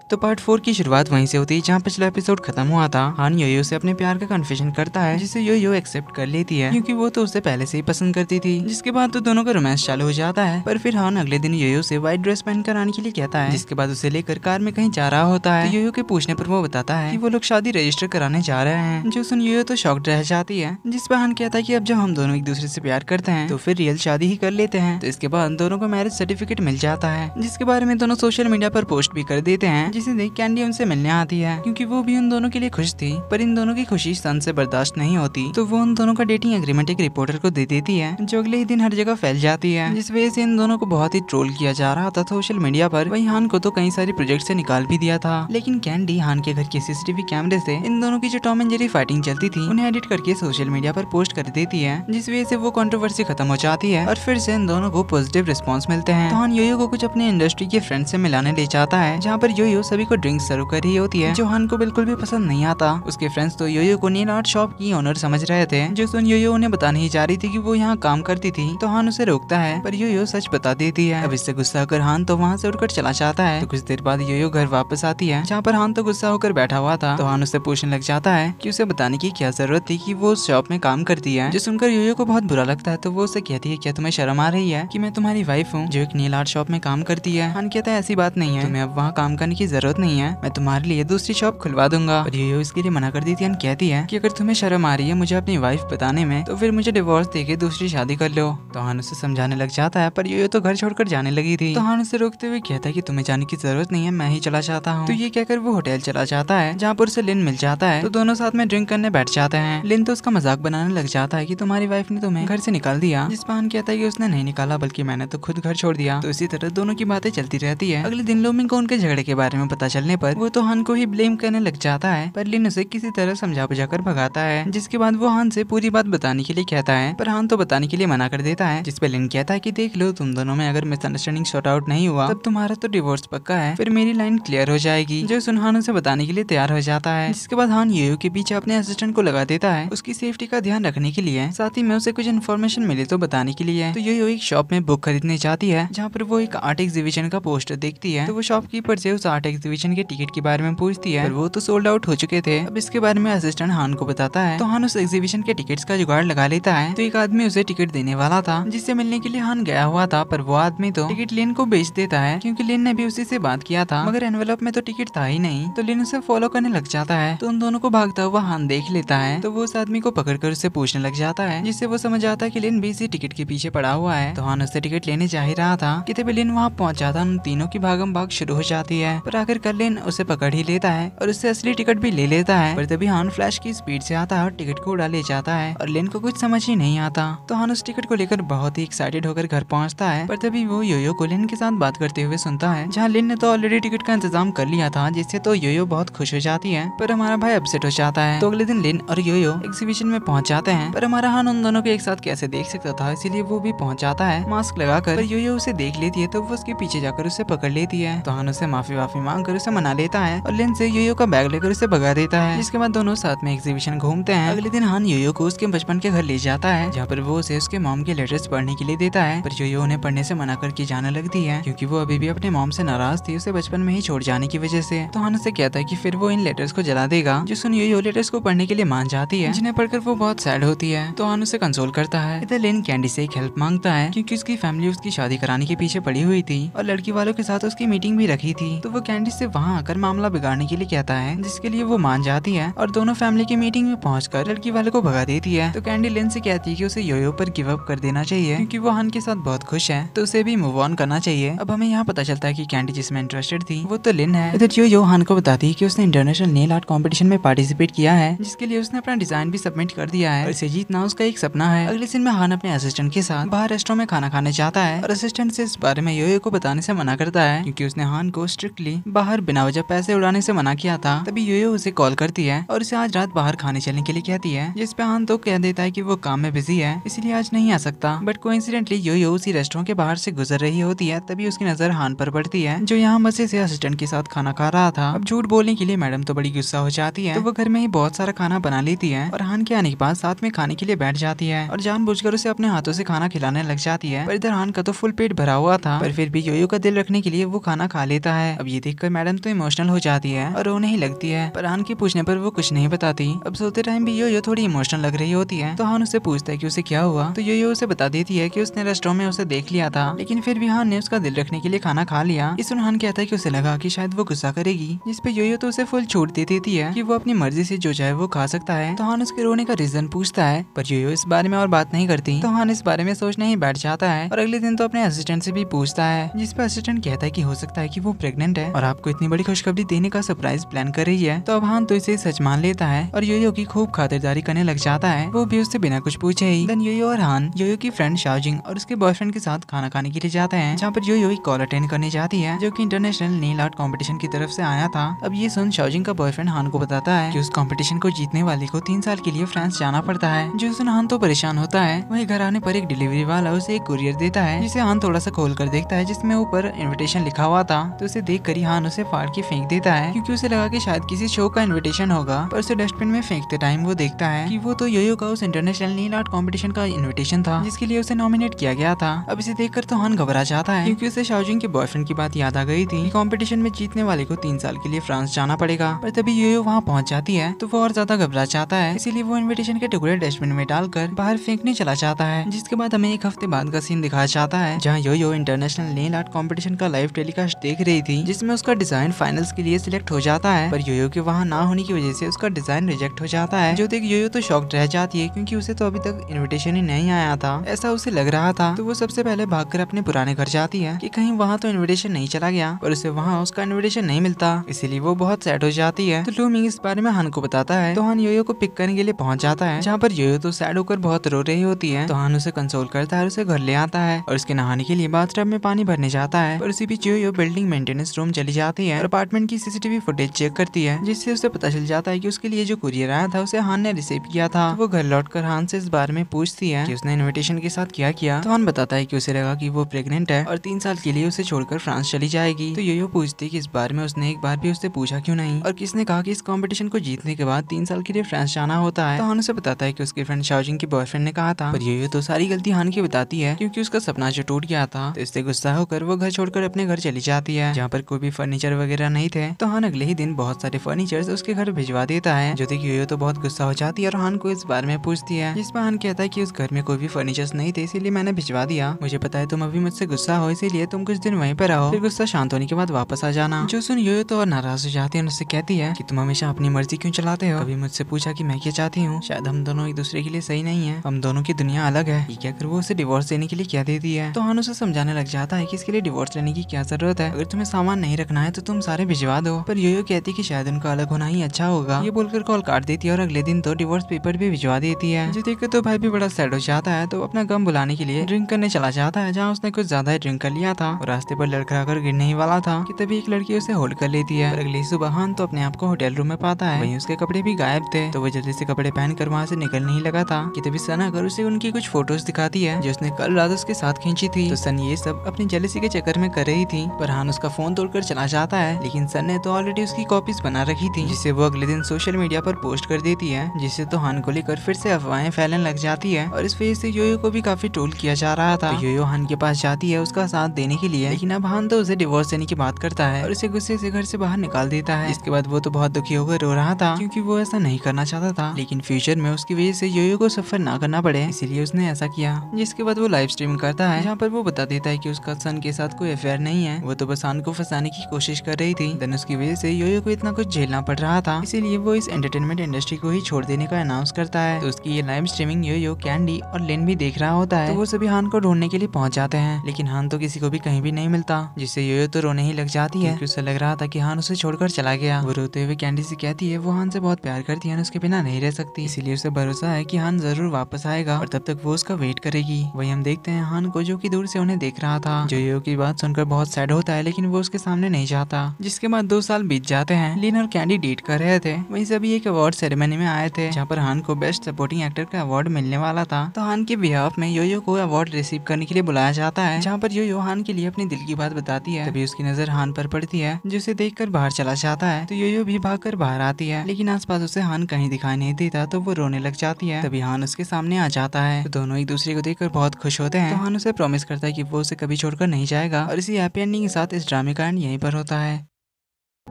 तो पार्ट 4 की शुरुआत वहीं से होती है जहाँ पिछला एपिसोड खत्म हुआ था। हान योयो से अपने प्यार का कन्फेशन करता है जिसे योयो एक्सेप्ट कर लेती है क्योंकि वो तो उसे पहले से ही पसंद करती थी। जिसके बाद तो दोनों का रोमांस चालू हो जाता है। पर फिर हान अगले दिन योयो से व्हाइट ड्रेस पहनकर आने के लिए कहता है, जिसके बाद उसे लेकर कार में कहीं जा रहा होता है। तो योयो के पूछने पर वो बताता है कि वो लोग शादी रजिस्टर कराने जा रहे हैं। जो सुन योयो तो शॉक्ड रह जाती है, जिस पर हान कहता है कि अब जब हम दोनों एक दूसरे से प्यार करते हैं तो फिर रियल शादी ही कर लेते हैं। तो इसके बाद दोनों को मैरिज सर्टिफिकेट मिल जाता है, जिसके बारे में दोनों सोशल मीडिया पर पोस्ट भी कर देते हैं। जिसे देख कैंडी उनसे मिलने आती है क्योंकि वो भी उन दोनों के लिए खुश थी। पर इन दोनों की खुशी सन से बर्दाश्त नहीं होती, तो वो उन दोनों का डेटिंग एग्रीमेंट एक रिपोर्टर को दे देती है, जो अगले ही दिन हर जगह फैल जाती है। जिस वजह से इन दोनों को बहुत ही ट्रोल किया जा रहा था सोशल मीडिया पर। वहीं हान को तो कई सारी प्रोजेक्ट से निकाल भी दिया था। लेकिन कैंडी हान के घर के सीसीटीवी कैमरे से इन दोनों की जो टॉम एंड जेरी फाइटिंग चलती थी उन्हें एडिट करके सोशल मीडिया पर पोस्ट कर देती है, जिस वजह से वो कंट्रोवर्सी खत्म हो जाती है और फिर से इन दोनों को पॉजिटिव रिस्पॉन्स मिलते हैं। तो हान योयो को कुछ अपने इंडस्ट्री के फ्रेंड से मिलाने ले जाता है, जहाँ पर योयो सभी को ड्रिंक्स सर्व कर रही होती है, जो हान को बिल्कुल भी पसंद नहीं आता। उसके फ्रेंड्स तो योयो को नेल आर्ट शॉप की ओनर समझ रहे थे, जो सुन योयो उन्हें बता नहीं जा रही थी कि वो यहाँ काम करती थी। तो हान उसे रोकता है, पर योयो सच बता देती है। अब इससे गुस्सा होकर हान तो वहाँ से उठकर चला जाता है। तो कुछ देर बाद योयो घर वापस आती है, जहाँ पर हान तो गुस्सा होकर बैठा हुआ था। तो हान उससे पूछने लग जाता है कि उसे बताने की क्या जरूरत थी कि वो उस शॉप में काम करती है। जो सुनकर योयो को बहुत बुरा लगता है, तो वो उसे कहती है, क्या तुम्हें शर्म आ रही है कि मैं तुम्हारी वाइफ हूँ जो एक नेल आर्ट शॉप में काम करती है। हान कहता है ऐसी बात नहीं है, तुम्हें अब वहाँ काम करने की जरूरत नहीं है, मैं तुम्हारे लिए दूसरी शॉप खुलवा दूंगा। और योयो इसके लिए मना कर देती है। कहती है कि अगर तुम्हें शर्म आ रही है मुझे अपनी वाइफ बताने में, तो फिर मुझे डिवोर्स देके दूसरी शादी कर लो। तो हान उसे समझाने लग जाता है, पर योयो तो घर छोड़कर जाने लगी थी। तो हान उसे रोकते हुए कहता है कि तुम्हें जाने की जरूरत नहीं है, मैं ही चला जाता हूँ। तो ये कहकर वो होटल चला जाता है, जहाँ पर उसे लिन मिल जाता है। तो दोनों साथ में ड्रिंक करने बैठ जाते हैं। लिन तो उसका मजाक बनाने लग जाता है कि तुम्हारी वाइफ ने तुम्हें घर से निकाल दिया, जिस पर हान कहता है कि उसने नहीं निकाला बल्कि मैंने तो खुद घर छोड़ दिया। तो इसी तरह दोनों की बातें चलती रहती है। अगले दिन लोमिंग को उनके झगड़े के बारे में पता चलने पर वो तो हान को ही ब्लेम करने लग जाता है, पर लिन उसे किसी तरह समझा बुझा कर भगाता है। जिसके बाद वो हान से पूरी बात बताने के लिए कहता है, पर हान तो बताने के लिए मना कर देता है। जिस पे लिन कहता है कि देख लो, तुम दोनों में अगर मिसअंडरस्टैंडिंग सॉर्ट आउट नहीं हुआ तब तुम्हारा तो डिवोर्स पक्का है, फिर मेरी लाइन क्लियर हो जाएगी। जो सुन हान उसे बताने के लिए तैयार हो जाता है। जिसके बाद हान योयो के पीछे अपने असिस्टेंट को लगा देता है उसकी सेफ्टी का ध्यान रखने के लिए, साथ ही में उसे कुछ इन्फॉर्मेशन मिले तो बताने के लिए। तो योयो एक शॉप में बुक खरीदने जाती है, जहाँ पर वो एक आर्ट एग्जीबिशन का पोस्टर देखती है। तो वो शॉपकीपर से उस आर्ट एग्जीबिशन के टिकट के बारे में पूछती है, पर वो तो सोल्ड आउट हो चुके थे। अब इसके बारे में असिस्टेंट हान को बताता है। तो हान उस एग्जीबिशन के टिकट्स का जुगाड़ लगा लेता है। तो एक आदमी उसे टिकट देने वाला था, जिससे मिलने के लिए हान गया हुआ था, पर वो आदमी तो टिकट लिन को बेच देता है, क्योंकि लिन ने भी उसी से बात किया था, मगर एनवेलप में तो टिकट था ही नहीं। तो लिन उसे फॉलो करने लग जाता है। तो उन दोनों को भागता हुआ हान देख लेता है। तो वो उस आदमी को पकड़कर उससे पूछने लग जाता है, जिससे वो समझ आता है कि लिन भी इसी टिकट के पीछे पड़ा हुआ है। तो हान उससे टिकट लेने जा ही रहा था कि तभी लिन वहाँ पहुंच जाता। उन तीनों की भागम भाग शुरू हो जाती है, पर आखिर लिन उसे पकड़ ही लेता है और उससे असली टिकट भी ले लेता है। पर तभी हान फ्लैश की स्पीड से आता है और टिकट को उड़ा ले जाता है, और लिन को कुछ समझ ही नहीं आता। तो हान उस टिकट को लेकर बहुत ही एक्साइटेड होकर घर पहुंचता है। पर तभी वो योयो को लिन के साथ बात करते हुए सुनता है, जहाँ लिन ने तो ऑलरेडी टिकट का इंतजाम कर लिया था, जिससे तो योयो बहुत खुश हो जाती है। पर हमारा भाई अपसेट हो जाता है। तो अगले दिन लिन और योयो एग्जीबिशन में पहुंच जाते हैं, पर हमारा हान उन दोनों को एक साथ कैसे देख सकता था, इसीलिए वो भी पहुंच जाता है मास्क लगाकर। पर योयो उसे देख लेती है, तो वो उसके पीछे जाकर उसे पकड़ लेती है। तो हान उसे माफी मांग कर उसे मना लेता है और लिन से योयो का बैग लेकर उसे भगा देता है। जिसके बाद दोनों साथ में एग्जीबिशन घूमते हैं। अगले दिन हान योयो को उसके बचपन के घर ले जाता है, जहाँ पर वो उसे उसके मॉम के लेटर्स पढ़ने के लिए देता है। पर योयो उन्हें पढ़ने से मना करके जाने लगती है, क्योंकि वो अभी भी अपने मॉम से नाराज थी, उसे बचपन में ही छोड़ जाने की वजह से। तो हान उसे कहता है कि फिर वो इन लेटर्स को जला देगा। जो सुन योयो लेटर्स को पढ़ने के लिए मान जाती है, जिन्हें पढ़कर वो बहुत सैड होती है। तो हान उसे कंसोल करता है। इधर लिन कैंडी से एक हेल्प मांगता है, क्योंकि उसकी फैमिली उसकी शादी कराने के पीछे पड़ी हुई थी और लड़की वालों के साथ उसकी मीटिंग भी रखी थी। तो वो कैंडी से वहाँ आकर मामला बिगाड़ने के लिए कहता है, जिसके लिए वो मान जाती है और दोनों फैमिली की मीटिंग में पहुंचकर लड़की वाले को भगा देती है। तो कैंडी लिन से कहती है कि उसे योयो पर गिव अप कर देना चाहिए, क्योंकि वो हान के साथ बहुत खुश है, तो उसे भी मूव ऑन करना चाहिए। अब हमें यहाँ पता चलता है कि कैंडी जिसमें इंटरेस्टेड थी वो तो लिन है। इधर योयो हान को बताती है कि उसने इंटरनेशनल नेल आर्ट कंपटीशन में पार्टिसिपेट किया है, जिसके लिए उसने अपना डिजाइन भी सबमिट कर दिया है और इसे जीतना उसका एक सपना है। अगले दिन में हान अपने असिस्टेंट के साथ बाहर रेस्टोरेंट में खाना खाने जाता है और असिस्टेंट से इस बारे में योयो को बताने से मना करता है, क्योंकि उसने हान को स्ट्रिक्टली बाहर बिना वजह पैसे उड़ाने से मना किया था। तभी योयो उसे कॉल करती है और उसे आज रात बाहर खाने चलने के लिए कहती है, जिस पे हान तो कह देता है कि वो काम में बिजी है, इसलिए आज नहीं आ सकता। बट कोइंसिडेंटली योयो उसी रेस्टोरेंट के बाहर से गुजर रही होती है। तभी उसकी नजर हान पर पड़ती है, जो यहाँ मजे से असिस्टेंट के साथ खाना खा रहा था। अब झूठ बोलने के लिए मैडम तो बड़ी गुस्सा हो जाती है, तो वो घर में ही बहुत सारा खाना बना लेती है और हान के आने के बाद साथ में खाने के लिए बैठ जाती है और जानबूझकर उसे अपने हाथों से खाना खिलाने लग जाती है। पर इधर हान का तो फुल पेट भरा हुआ था, पर फिर भी योयो का दिल रखने के लिए वो खाना खा लेता है। अब ये देख देखकर मैडम तो इमोशनल हो जाती है और रोने ही लगती है, पर हान के पूछने पर वो कुछ नहीं बताती। अब सोते टाइम भी यो थोड़ी इमोशनल लग रही होती है, तो हान उससे पूछता है कि उसे क्या हुआ, तो यो उसे बता देती है कि उसने रेस्टोरेंट में उसे देख लिया था, लेकिन फिर भी हान ने उसका दिल रखने के लिए खाना खा लिया। इस हान कहता है कि उसे लगा कि शायद वो गुस्सा करेगी, जिस पे यो तो उसे फुल छूट दे देती है कि वो अपनी मर्जी से जो चाहे वो खा सकता है। तो हान उसके रोने का रीजन पूछता है, पर यो इस बारे में और बात नहीं करती। तो हान इस बारे में सोचने ही बैठ जाता है और अगले दिन तो अपने असिस्टेंट से भी पूछता है, जिस पे असिस्टेंट कहता है कि हो सकता है कि वो प्रेग्नेंट है और आपको इतनी बड़ी खुशखबरी देने का सरप्राइज प्लान कर रही है। तो अब हान तो इसे सच मान लेता है और यो की खूब खातिरदारी करने लग जाता है, वो भी उससे बिना कुछ पूछे ही। देन यो और हान यो की फ्रेंड शाओजिंग और उसके बॉयफ्रेंड के साथ खाना खाने के लिए जाते हैं, जहाँ पर यो एक कॉल अटेंड करने जाती है जो कि इंटरनेशनल नेल आर्ट कंपटीशन की तरफ से आया था। अब ये सुन शाओजिंग का बॉयफ्रेंड हान को बताता है कि उस कंपटीशन को जीतने वाले को 3 साल के लिए फ्रांस जाना पड़ता है। जो सुन हान तो परेशान होता है। वही घर आने पर एक डिलीवरी वाला उसे एक कुरियर देता है, जिसे हान थोड़ा सा खोल कर देखता है, जिसमें ऊपर इन्विटेशन लिखा हुआ था। तो उसे देख कर ही हान उसे फाड़ के फेंक देता है, क्योंकि उसे लगा कि शायद किसी शो का इन्विटेशन होगा। पर उसे डस्टबिन में फेंकते टाइम वो देखता है कि वो तो यो का उस इंटरनेशनल नील आर्ट कॉम्पिटिशन का इन्विटेशन था, जिसके लिए उसे नॉमिनेट किया गया था। अब इसे देखकर तो हान घबरा जाता है, क्योंकि उसे शाओजिंग के बॉयफ्रेंड की बात याद आ गई थी। कॉम्पिटिशन में जीतने वाले को 3 साल के लिए फ्रांस जाना पड़ेगा। पर तभी यो वहाँ पहुँच जाती है तो वो और ज्यादा घबरा जाता है, इसीलिए वो इन्विटेशन के टुकड़े डस्टबिन में डालकर बाहर फेंकने चला जाता है। जिसके बाद हमें एक हफ्ते बाद का सीन दिखाया जाता है, जहाँ यो इंटरनेशनल नेल आर्ट कॉम्पिटिशन का लाइव टेलीकास्ट देख रही थी, जिसमें उसका डिजाइन फाइनल्स के लिए सिलेक्ट हो जाता है। पर यो के वहाँ ना होने की वजह से उसका डिजाइन रिजेक्ट हो जाता है, जो देख यो तो शॉक्ड रह जाती है, क्योंकि उसे तो अभी तक इन्विटेशन ही नहीं आया था, ऐसा उसे लग रहा था। तो वो सबसे पहले भागकर अपने पुराने घर जाती है कि कहीं वहाँ तो इन्विटेशन नहीं चला गया, पर उसे वहाँ उसका इन्विटेशन नहीं मिलता, इसीलिए वो बहुत सैड हो जाती है। तो लूमिंग इस बारे में हान को बताता है, तो हान यो को पिक करने के लिए पहुंच जाता है, जहाँ पर यो तो सैड होकर बहुत रो रही होती है। तो हान उसे कंसोल करता है और उसे घर ले आता है और उसके नहाने के लिए बाथटब में पानी भरने जाता है। पर उसी बीच यो बिल्डिंग मेंटेनेंस रूम चली जाती है और अपार्टमेंट की सीसीटीवी फुटेज चेक करती है, जिससे उसे पता चल जाता है कि उसके लिए जो कुरियर आया था उसे हान ने रिसीव किया था। तो वो घर लौटकर हान से इस बारे में पूछती है कि उसने इन्विटेशन के साथ क्या किया। तो हान बताता है कि उसे लगा कि वो प्रेग्नेंट है और 3 साल के लिए उसे छोड़कर फ्रांस चली जाएगी। तो यो पूछती है कि इस बारे में उसने एक बार भी उससे पूछा क्यों नहीं, और किसने कहा कि इस कंपटीशन को जीतने के बाद 3 साल के लिए फ्रांस जाना होता है। तो हान उसे बताता है कि उसके फ्रेंड शाओजिंग के बॉयफ्रेंड ने कहा था, पर यो तो सारी गलती हान की बताती है, क्योंकि उसका सपना जो टूट गया था। तो इससे गुस्सा होकर वो घर छोड़कर अपने घर चली जाती है, जहाँ पर कोई भी फर्नीचर वगैरह नहीं थे। तो हान अगले ही दिन बहुत सारे फर्नीचर उसके घर भिजवा देता है, जो देख यो तो बहुत गुस्सा हो जाती है और हान को इस बारे में पूछती है, जिसमें हान कहता है कि उस घर में कोई भी फर्नीचर नहीं थे, इसीलिए मैंने भिजवा दिया। मुझे पता है तुम अभी मुझसे गुस्सा हो, इसीलिए तुम कुछ दिन वहीं पर रहो, फिर गुस्सा शांत होने के बाद वापस आ जाना। जो सुन यो तो और नाराज हो जाती है, उससे कहती है कि तुम हमेशा अपनी मर्जी क्यों चलाते हो, कभी मुझसे पूछा कि मैं क्या चाहती हूँ। शायद हम दोनों एक दूसरे के लिए सही नहीं है, हम दोनों की दुनिया अलग है। ये कहकर वो उसे डिवोर्स देने के लिए क्या देती है। तो हान उसे समझाने लग जाता है कि इसके लिए डिवोर्स लेने की क्या जरूरत है, अगर तुम्हें सामान नहीं रखना है तो तुम सारे भिजवा दो। पर यो कहती है कि शायद उनका अलग होना ही अच्छा होगा। ये बोलकर कॉल काट देती है और अगले दिन तो डिवोर्स पेपर भी भिजवा देती है। जो देखकर तो भाई भी बड़ा सैड हो जाता है, तो अपना गम बुलाने के लिए ड्रिंक करने चला जाता है, जहाँ उसने कुछ ज्यादा ही ड्रिंक कर लिया था और रास्ते पर लड़खड़ा कर गिरने ही वाला था कि तभी एक लड़की उसे होल्ड कर लेती है। और अगली सुबह हान तो अपने आप को होटल रूम में पाता है, वहीं उसके कपड़े भी गायब थे। तो वो जल्दी से कपड़े पहनकर वहाँ से निकलने ही लगा था कि तभी सन आकर उसे उनकी कुछ फोटोज दिखाती है जो उसने कल रात उसके साथ खींची थी। तो सन ये सब अपनी जेलसी के चक्कर में कर रही थी, पर हान उसका फोन तोड़कर चला जाता है, लेकिन सन ने तो ऑलरेडी उसकी कॉपीज बना रखी थी, जिसे वो अगले दिन सोशल मीडिया पर पोस्ट कर देती है, जिससे तो हान को लेकर फिर से अफवाहें फैलने लग जाती है और इस वजह से यो को भी काफी ट्रोल किया जा रहा था। तो यो हान के पास जाती है उसका साथ देने के लिए, लेकिन अब हान तो उसे डिवोर्स देने की बात करता है और उसे गुस्से से घर से बाहर निकाल देता है। इसके बाद वो तो बहुत दुखी होकर रो रहा था, क्योंकि वो ऐसा नहीं करना चाहता था, लेकिन फ्यूचर में उसकी वजह से यो को सफर ना करना पड़े, इसीलिए उसने ऐसा किया। जिसके बाद वो लाइव स्ट्रीम करता है, जहाँ पर वो बता देता है कि उसका सन के साथ कोई अफेयर नहीं है, वो तो बस हान को फंसाने की कोशिश कर रही थी। देन उसकी वजह से यो को इतना कुछ झेलना पड़ रहा था, इसीलिए वो इस एंटरटेनमेंट इंडस्ट्री को ही छोड़ देने का अनाउंस करता है। तो उसकी ये लाइव स्ट्रीमिंग यो कैंडी और लेन भी देख रहा होता है। तो वो सभी हान को ढूंढने के लिए पहुंच जाते हैं, लेकिन हान तो किसी को भी कहीं भी नहीं मिलता, जिससे यो तो रोने ही लग जाती है, क्योंकि उसे लग रहा था कि हान उसे छोड़कर चला गया। वो रोते हुए कैंडी से कहती है वो हान से बहुत प्यार करती है, उसके बिना नहीं रह सकती, इसीलिए उसे भरोसा है कि हान जरूर वापस आएगा और तब तक वो उसका वेट करेगी। वही हम देखते हैं हान को, जो कि दूर से उन्हें देख रहा था। जो यो की बात सुनकर बहुत सैड होता है, लेकिन वो उसके सामने नहीं जाता। जिसके बाद 2 साल बीत जाते हैं। लिन और कैंडी डेट कर रहे थे, वहीं से अभी एक अवार्ड सेरेमनी में आए थे, जहाँ पर हान को बेस्ट सपोर्टिंग एक्टर का अवार्ड मिलने वाला था। तो हान के बिहाफ में यो को अवार्ड रिसीव करने के लिए बुलाया जाता है, जहाँ पर यो हान के लिए अपने दिल की बात बताती है। तभी उसकी नजर हान पर पड़ती है, जिसे देखकर बाहर चला जाता है। तो यो भी भागकर बाहर आती है, लेकिन आसपास उसे हान कहीं दिखाई नहीं देता, तो वो रोने लग जाती है। तभी हान उसके सामने आ जाता है। तो दोनों एक दूसरे को देखकर बहुत खुश होते हैं। तो हान उसे प्रॉमिस करता है कि वो उसे कभी छोड़कर नहीं जाएगा और इसी हैप्पी एंडिंग के साथ इस ड्रामे का एंड यहीं पर होता है।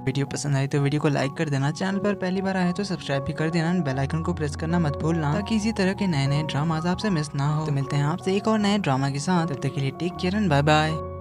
वीडियो पसंद आई तो वीडियो को लाइक कर देना, चैनल पर पहली बार आए तो सब्सक्राइब भी कर देना, बेल आइकन को प्रेस करना मत भूलना ताकि इसी तरह के नए नए ड्रामास आपसे मिस ना हो। तो मिलते हैं आपसे एक और नए ड्रामा के साथ, तब तक के लिए take care and bye bye.